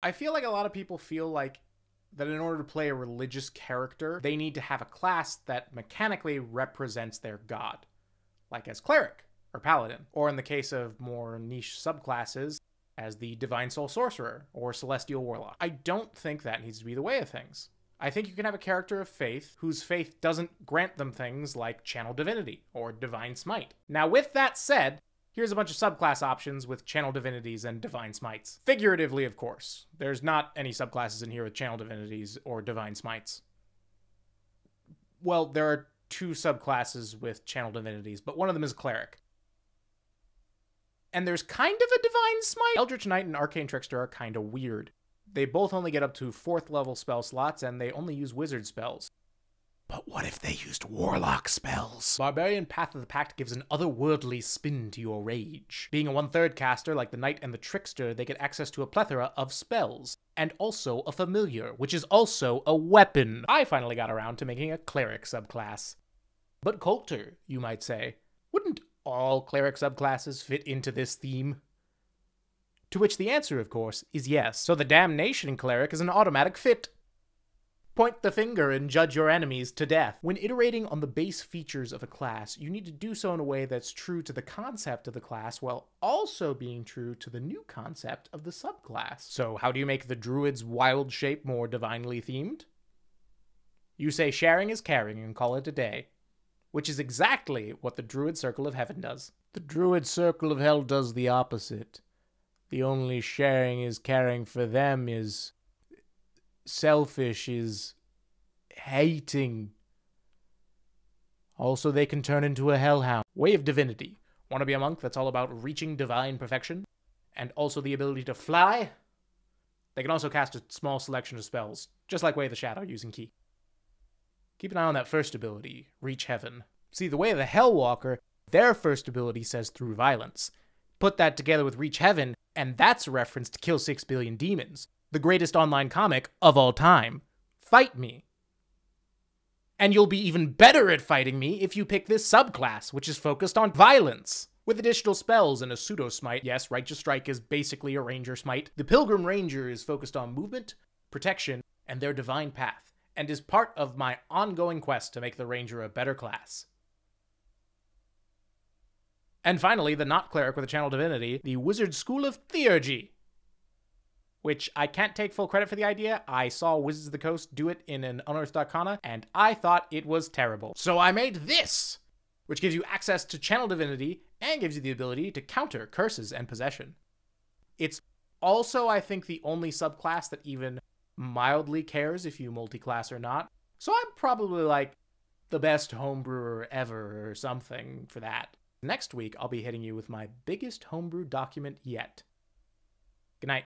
I feel like a lot of people feel like that in order to play a religious character, they need to have a class that mechanically represents their god, like as Cleric or Paladin, or in the case of more niche subclasses, as the Divine Soul Sorcerer or Celestial Warlock. I don't think that needs to be the way of things. I think you can have a character of faith whose faith doesn't grant them things like Channel Divinity or Divine Smite. Now, with that said, here's a bunch of subclass options with Channel Divinities and Divine Smites. Figuratively, of course. There's not any subclasses in here with Channel Divinities or Divine Smites. Well, there are 2 subclasses with Channel Divinities, but one of them is Cleric. And there's kind of a Divine Smite. Eldritch Knight and Arcane Trickster are kind of weird. They both only get up to 4th level spell slots, and they only use wizard spells. But what if they used warlock spells? Barbarian Path of the Pact gives an otherworldly spin to your rage. Being a 1/3 caster like the Knight and the Trickster, they get access to a plethora of spells, and also a familiar, which is also a weapon. I finally got around to making a Cleric subclass. But Coulter, you might say. Wouldn't all Cleric subclasses fit into this theme? To which the answer, of course, is yes. So the Damnation Cleric is an automatic fit. Point the finger and judge your enemies to death. When iterating on the base features of a class, you need to do so in a way that's true to the concept of the class while also being true to the new concept of the subclass. So how do you make the Druid's wild shape more divinely themed? You say sharing is caring and call it a day. Which is exactly what the Druid Circle of Heaven does. The Druid Circle of Hell does the opposite. The only sharing is caring for them is selfish, is hating. Also, they can turn into a hellhound. Way of Divinity. Want to be a monk that's all about reaching divine perfection? And also the ability to fly? They can also cast a small selection of spells, just like Way of the Shadow using Ki. Keep an eye on that first ability, Reach Heaven. See, the Way of the Hellwalker, their first ability says Through Violence. Put that together with Reach Heaven, and that's a reference to Kill 6 Billion Demons, the greatest online comic of all time. Fight me. And you'll be even better at fighting me if you pick this subclass, which is focused on violence. With additional spells and a pseudo-smite, yes, Righteous Strike is basically a ranger smite, the Pilgrim Ranger is focused on movement, protection, and their divine path, and is part of my ongoing quest to make the ranger a better class. And finally, the not cleric with a channel divinity, the Wizard School of Theurgy. Which I can't take full credit for the idea. I saw Wizards of the Coast do it in an unearthed arcana, and I thought it was terrible. So I made this, which gives you access to channel divinity and gives you the ability to counter curses and possession. It's also, I think, the only subclass that even mildly cares if you multi-class or not. So I'm probably like the best homebrewer ever or something for that. Next week, I'll be hitting you with my biggest homebrew document yet. Good night.